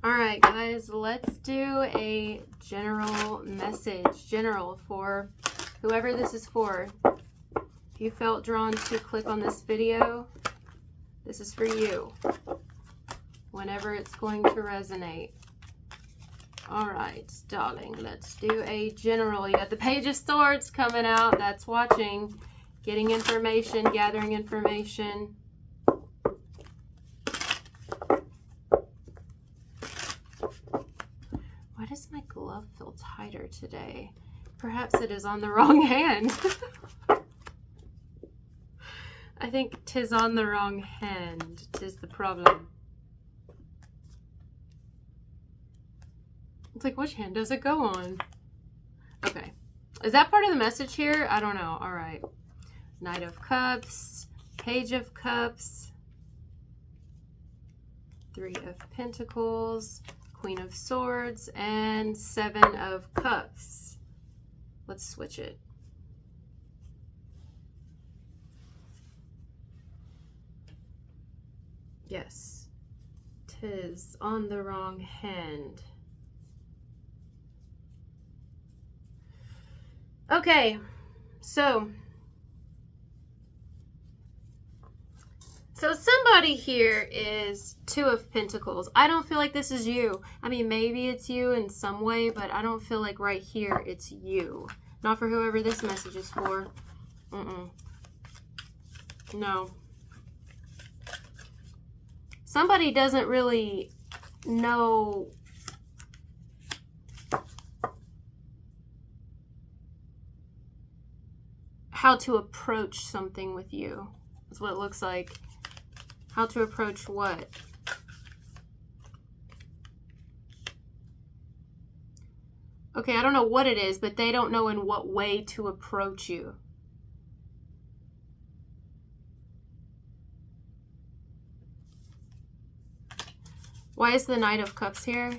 All right, guys, let's do a general message. General for whoever this is for. If you felt drawn to click on this video, this is for you. Whenever it's going to resonate. All right, darling, let's do a general. You got the Page of Swords coming out. That's watching. Getting information, gathering information. Why does my glove feel tighter today? Perhaps it is on the wrong hand. I think 'tis on the wrong hand. 'Tis the problem. It's like, which hand does it go on? Okay. Is that part of the message here? I don't know. All right. Knight of Cups, Page of Cups, Three of Pentacles, Queen of Swords, and Seven of Cups. Let's switch it. Yes. 'Tis on the wrong hand. Okay, so somebody here is Two of Pentacles. I don't feel like this is you. I mean, maybe it's you in some way, but I don't feel like right here it's you. Not for whoever this message is for. No. Somebody doesn't really know how to approach something with you. That's what it looks like. How to approach what? Okay, I don't know what it is, but they don't know in what way to approach you. Why is the Knight of Cups here?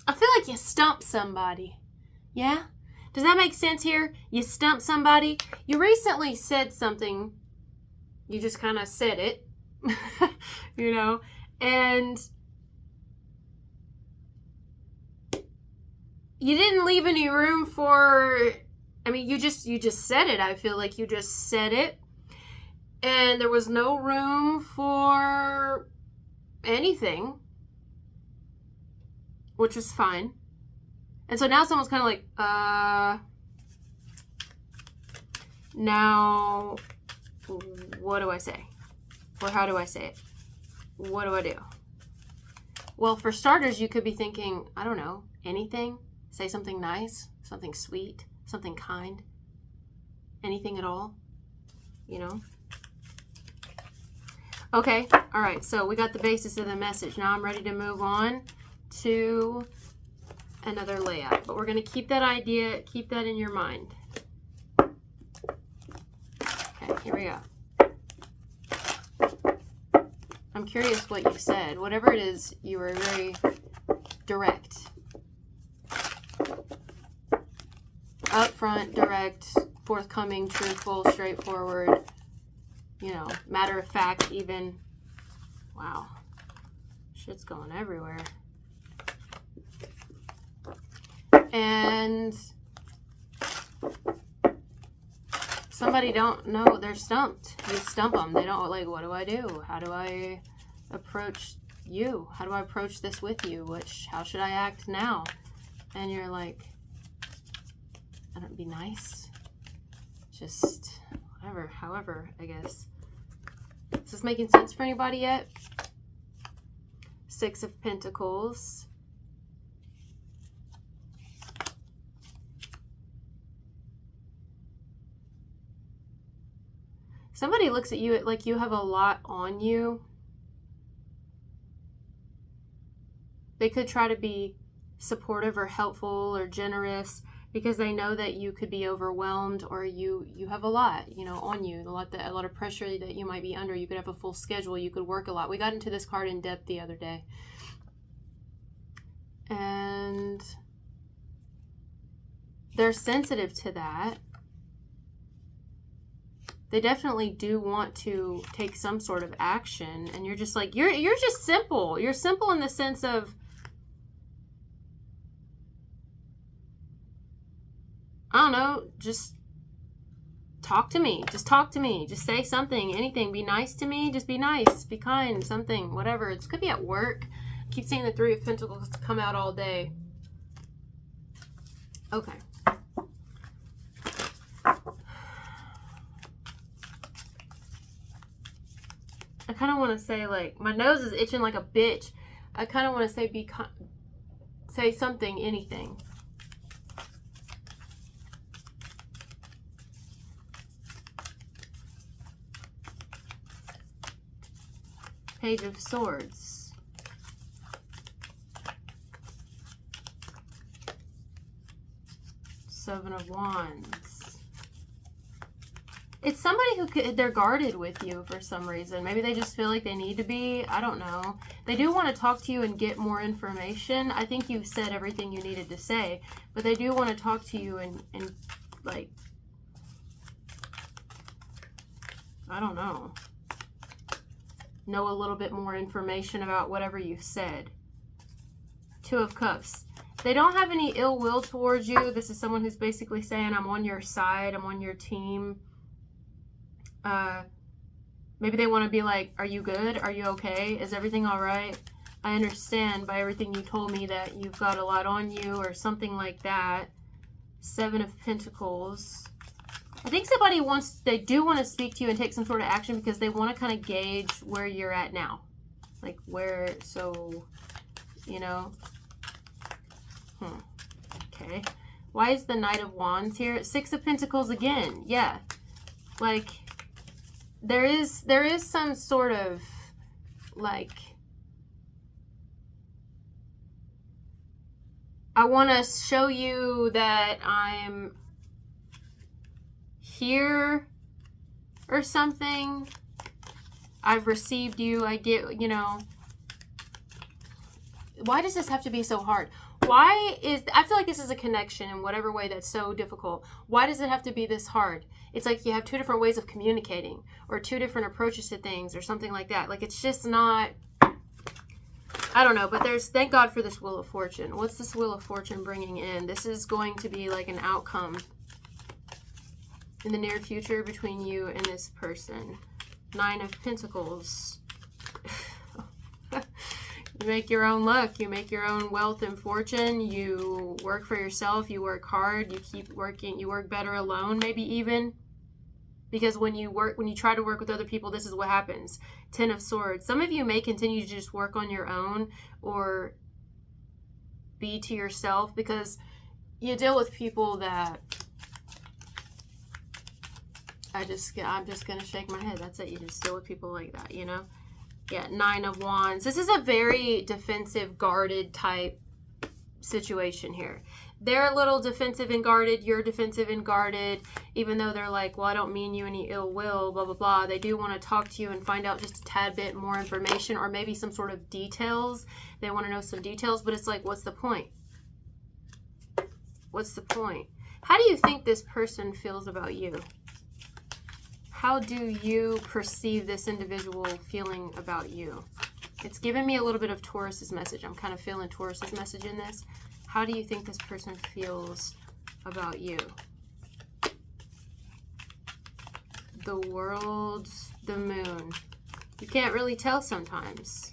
I feel like you stumped somebody. Yeah? Does that make sense here? You stumped somebody. You recently said something. You just kind of said it. You know? And you didn't leave any room for... I mean, you just said it. I feel like you just said it. And there was no room for anything. Which is fine. And so now someone's kind of like, now, what do I say? Or how do I say it? What do I do? Well, for starters, you could be thinking, I don't know, anything. Say something nice, something sweet, something kind. Anything at all, you know? Okay, all right, so we got the basis of the message. Now I'm ready to move on to another layout, but we're going to keep that idea, keep that in your mind. Okay, here we go. I'm curious what you said. Whatever it is, you were very direct. Upfront, direct, forthcoming, truthful, straightforward, you know, matter of fact even. Wow. Shit's going everywhere. And somebody don't know, they're stumped. You stump them. They don't, like, what do I do? How do I approach you? How do I approach this with you? How should I act now? And you're like, I don't be nice. Just whatever, however, I guess. Is this making sense for anybody yet? Six of Pentacles. Somebody looks at you like you have a lot on you. They could try to be supportive or helpful or generous. because they know that you could be overwhelmed, or you have a lot, you know, on you, a lot of pressure that you might be under. You could have a full schedule, you could work a lot. We got into this card in depth the other day. And they're sensitive to that. They definitely do want to take some sort of action, and you're just like, you're just simple. You're simple in the sense of, I don't know, just talk to me. Just talk to me. Just say something, anything. Be nice to me. Just be nice. Be kind. Something. Whatever. It could be at work. I keep seeing the Three of Pentacles come out all day. Okay. I kind of want to say, like, my nose is itching like a bitch. I kind of want to say, say something, anything. Page of Swords. Seven of Wands. It's somebody who they're guarded with you for some reason. Maybe they just feel like they need to be. I don't know. They do want to talk to you and get more information. I think you've said everything you needed to say, but they do want to talk to you and like, I don't know a little bit more information about whatever you said. Two of Cups. They don't have any ill will towards you. This is someone who's basically saying, I'm on your side, I'm on your team. Maybe they want to be like, are you good? Are you okay? Is everything all right? I understand by everything you told me that you've got a lot on you, or something like that. Seven of Pentacles. I think somebody they do want to speak to you and take some sort of action because they want to kind of gauge where you're at now. Like so, you know. Okay. Why is the Knight of Wands here? Six of Pentacles again. Yeah. Like, there is some sort of, like, I want to show you that I'm here or something. I've received you. I get, you know. Why does this have to be so hard? I feel like this is a connection in whatever way that's so difficult. Why does it have to be this hard? It's like you have two different ways of communicating, or two different approaches to things, or something like that. Like, it's just not, I don't know, but thank God for this Wheel of Fortune. What's this Wheel of Fortune bringing in? This is going to be like an outcome in the near future between you and this person. Nine of Pentacles. You make your own luck. You make your own wealth and fortune. You work for yourself. You work hard. You keep working. You work better alone, maybe even. Because when you try to work with other people, this is what happens. Ten of Swords. Some of you may continue to just work on your own or be to yourself, because you deal with people that I'm just going to shake my head. That's it. You just deal with people like that, you know? Yeah, Nine of Wands. This is a very defensive, guarded type situation here. They're a little defensive and guarded. You're defensive and guarded. Even though they're like, well, I don't mean you any ill will, blah, blah, blah. They do want to talk to you and find out just a tad bit more information, or maybe some sort of details. They want to know some details, but it's like, what's the point? What's the point? How do you think this person feels about you? How do you perceive this individual feeling about you? It's giving me a little bit of Taurus's message. I'm kind of feeling Taurus's message in this. How do you think this person feels about you? The World, the Moon. You can't really tell sometimes.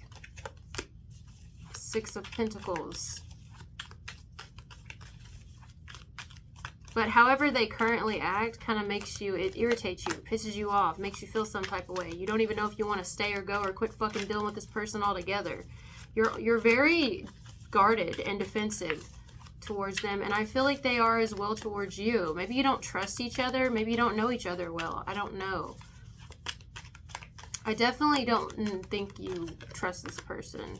Six of Pentacles. But however they currently act kind of makes you, it irritates you, pisses you off, makes you feel some type of way. You don't even know if you want to stay or go, or quit fucking dealing with this person altogether. You're very guarded and defensive towards them, and I feel like they are as well towards you. Maybe you don't trust each other. Maybe you don't know each other well. I don't know. I definitely don't think you trust this person.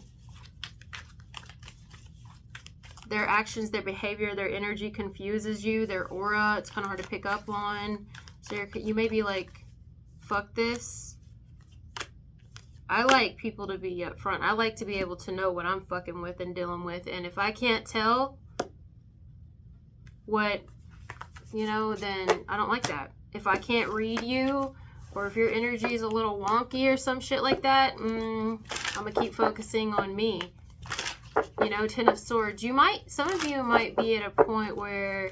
Their actions, their behavior, their energy confuses you. Their aura, it's kind of hard to pick up on. So you may be like, fuck this. I like people to be upfront. I like to be able to know what I'm fucking with and dealing with. And if I can't tell what, you know, then I don't like that. If I can't read you, or if your energy is a little wonky or some shit like that, I'm gonna keep focusing on me. You know, Ten of Swords. Some of you might be at a point where,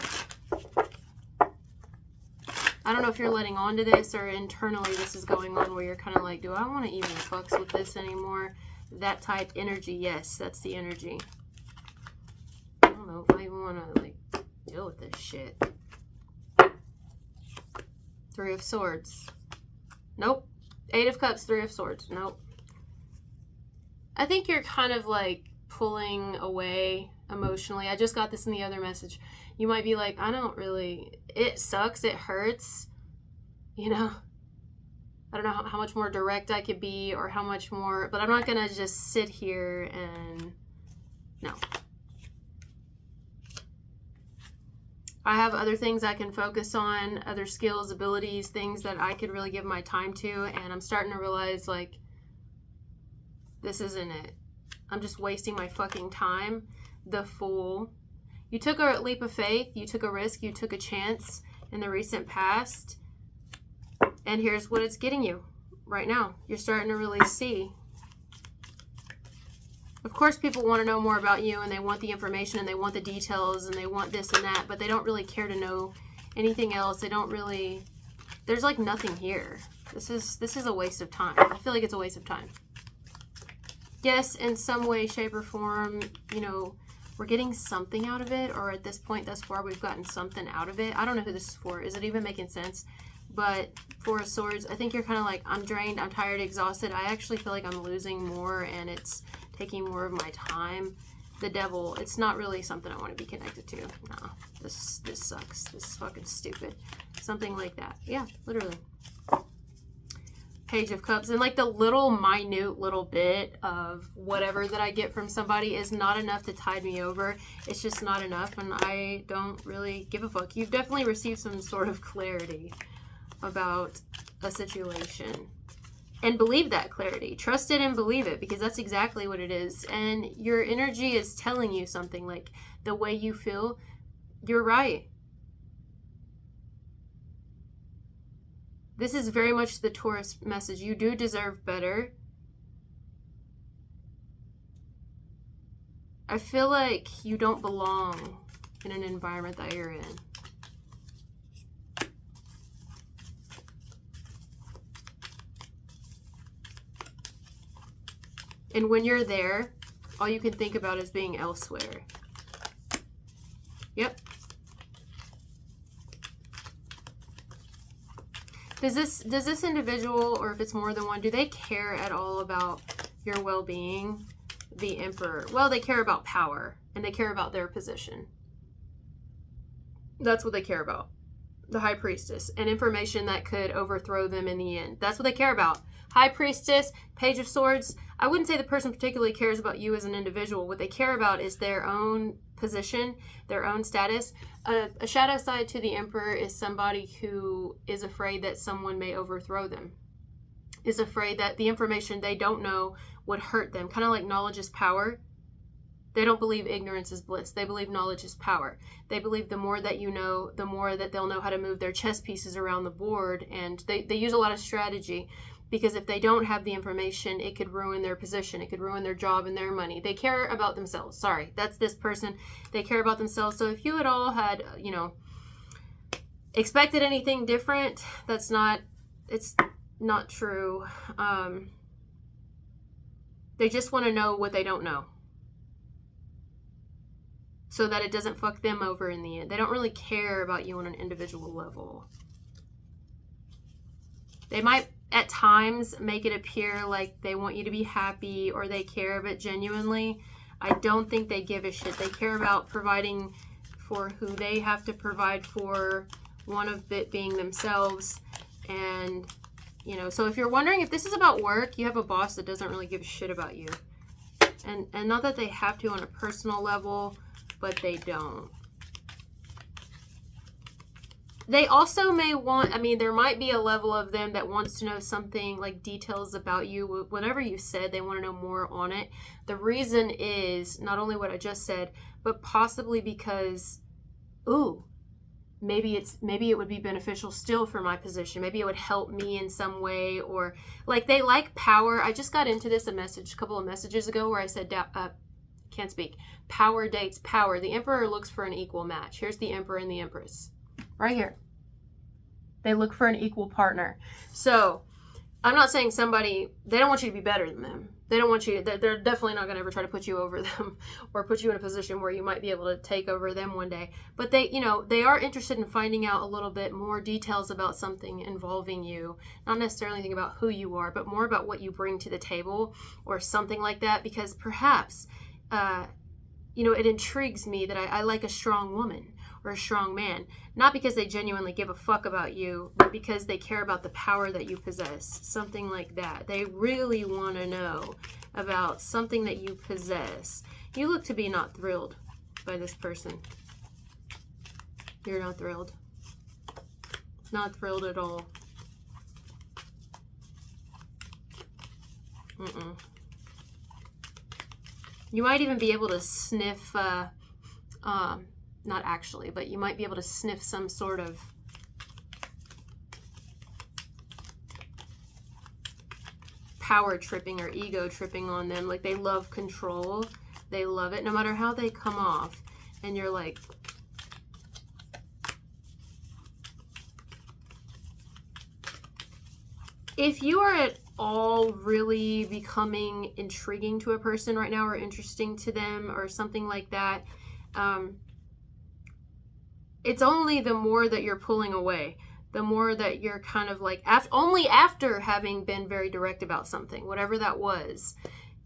I don't know if you're letting on to this or internally this is going on where you're kind of like, do I want to even fucks with this anymore? That type energy, yes, that's the energy. I don't know if I even want to like deal with this shit. Three of Swords. Nope. Eight of Cups, Three of Swords. Nope. I think you're kind of like pulling away emotionally. I just got this in the other message. You might be like, I don't really, it sucks, it hurts, you know. I don't know how much more direct I could be or how much more, but I'm not gonna just sit here and, no. I have other things I can focus on, other skills, abilities, things that I could really give my time to, and I'm starting to realize, like, this isn't it. I'm just wasting my fucking time. The Fool. You took a leap of faith, you took a risk, you took a chance in the recent past, and here's what it's getting you right now. You're starting to really see. Of course, people want to know more about you, and they want the information, and they want the details, and they want this and that, but they don't really care to know anything else. They don't really, there's like nothing here. This is a waste of time. I feel like it's a waste of time. Yes, in some way, shape, or form, you know, we're getting something out of it, or at this point thus far, we've gotten something out of it. I don't know who this is for. Is it even making sense? But Four of Swords, I think you're kind of like, I'm drained, I'm tired, exhausted. I actually feel like I'm losing more, and it's taking more of my time. The Devil, it's not really something I want to be connected to. No, this sucks. This is fucking stupid. Something like that. Yeah, literally. Page of Cups, and like the little minute little bit of whatever that I get from somebody is not enough to tide me over. It's just not enough, and I don't really give a fuck. You've definitely received some sort of clarity about a situation, and believe that clarity. Trust it and believe it, because that's exactly what it is. And your energy is telling you something, like the way you feel, you're right. This is very much the Taurus message. You do deserve better. I feel like you don't belong in an environment that you're in. And when you're there, all you can think about is being elsewhere. Yep. Does this individual, or if it's more than one, do they care at all about your well-being? The Emperor. Well, they care about power, and they care about their position. That's what they care about. The High Priestess, and information that could overthrow them in the end. That's what they care about. High Priestess, Page of Swords. I wouldn't say the person particularly cares about you as an individual. What they care about is their own position, their own status. A shadow side to the Emperor is somebody who is afraid that someone may overthrow them, is afraid that the information they don't know would hurt them. Kind of like knowledge is power. They don't believe ignorance is bliss. They believe knowledge is power. They believe the more that you know, the more that they'll know how to move their chess pieces around the board. And they use a lot of strategy, because if they don't have the information, it could ruin their position. It could ruin their job and their money. They care about themselves. Sorry, that's this person. They care about themselves. So if you at all had, you know, expected anything different, it's not true. They just want to know what they don't know, so that it doesn't fuck them over in the end. They don't really care about you on an individual level. They might at times make it appear like they want you to be happy or they care, but genuinely, I don't think they give a shit. They care about providing for who they have to provide for, one of it being themselves. And, you know, so if you're wondering if this is about work, you have a boss that doesn't really give a shit about you. And not that they have to on a personal level, but they don't. They also may want, I mean, there might be a level of them that wants to know something, like details about you, whatever you said, they want to know more on it. The reason is not only what I just said, but possibly because, ooh, maybe it would be beneficial still for my position. Maybe it would help me in some way, or like they like power. I just got into this a couple of messages ago where I said, can't speak. Power dates power. The Emperor looks for an equal match. Here's the Emperor and the Empress. Right here. They look for an equal partner. So I'm not saying they don't want you to be better than them. They don't want you, they're definitely not going to ever try to put you over them or put you in a position where you might be able to take over them one day. But they are interested in finding out a little bit more details about something involving you. Not necessarily anything about who you are, but more about what you bring to the table or something like that. Because perhaps, it intrigues me that I like a strong woman or a strong man, not because they genuinely give a fuck about you, but because they care about the power that you possess, something like that. They really want to know about something that you possess. You look to be not thrilled by this person. You're not thrilled. Not thrilled at all. You might even be able to sniff, not actually, but you might be able to sniff some sort of power tripping or ego tripping on them. Like they love control. They love it no matter how they come off. And you're like, if you are at all really becoming intriguing to a person right now or interesting to them or something like that, it's only the more that you're pulling away, the more that you're kind of like, only after having been very direct about something, whatever that was.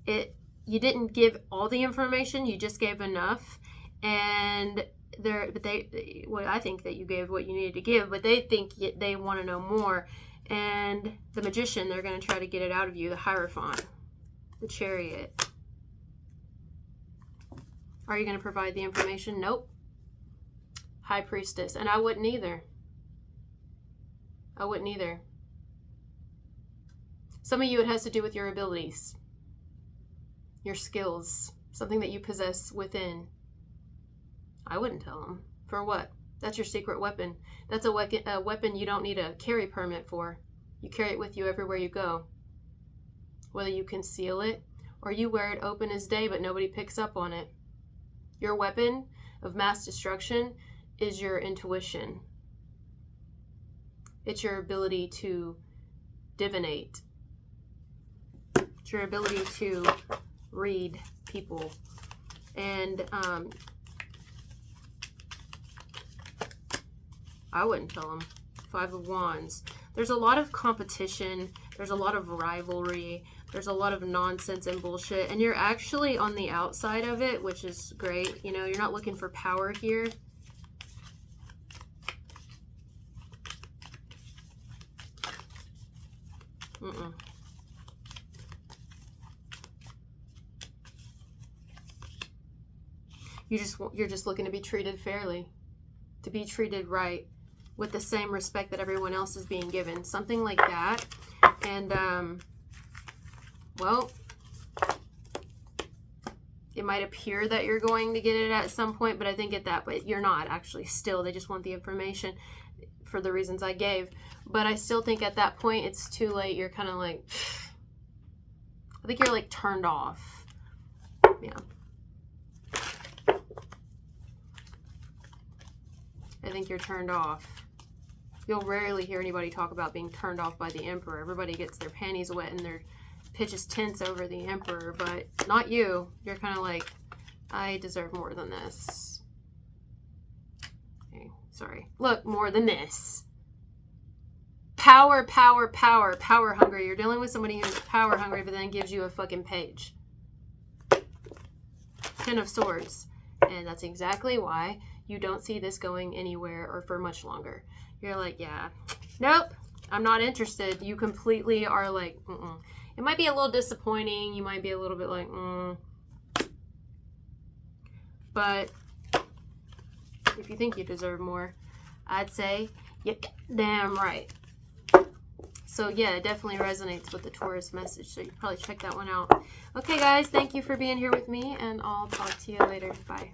You didn't give all the information, you just gave enough. And I think that you gave what you needed to give, but they think they want to know more. And the Magician, they're going to try to get it out of you. The Hierophant, the Chariot. Are you going to provide the information? Nope. High Priestess. And I wouldn't either. I wouldn't either. Some of you, it has to do with your abilities, your skills, something that you possess within. I wouldn't tell them. For what? That's your secret weapon. That's a weapon you don't need a carry permit for. You carry it with you everywhere you go. Whether you conceal it or you wear it open as day but nobody picks up on it. Your weapon of mass destruction is your intuition. It's your ability to divinate. It's your ability to read people. And I wouldn't tell them. Five of Wands. There's a lot of competition. There's a lot of rivalry. There's a lot of nonsense and bullshit. And you're actually on the outside of it, which is great. You're not looking for power here. You're just looking to be treated fairly, to be treated right, with the same respect that everyone else is being given, something like that. And well, it might appear that you're going to get it at some point, but I think but you're not actually. Still, they just want the information for the reasons I gave. But I still think at that point it's too late. You're kind of like, I think you're like turned off. Yeah. I think you're turned off. You'll rarely hear anybody talk about being turned off by the Emperor. Everybody gets their panties wet and their pitches tents over the Emperor, but not you. You're kind of like, I deserve more than this. Okay, sorry. Look, more than this. Power, power, power, power hungry. You're dealing with somebody who's power hungry, but then gives you a fucking page. Ten of Swords. And that's exactly why you don't see this going anywhere or for much longer. You're like, yeah, nope, I'm not interested. You completely are like, It might be a little disappointing. You might be a little bit like, But if you think you deserve more, I'd say you're damn right. So yeah, it definitely resonates with the Taurus message. So you probably check that one out. Okay, guys, thank you for being here with me, and I'll talk to you later. Bye.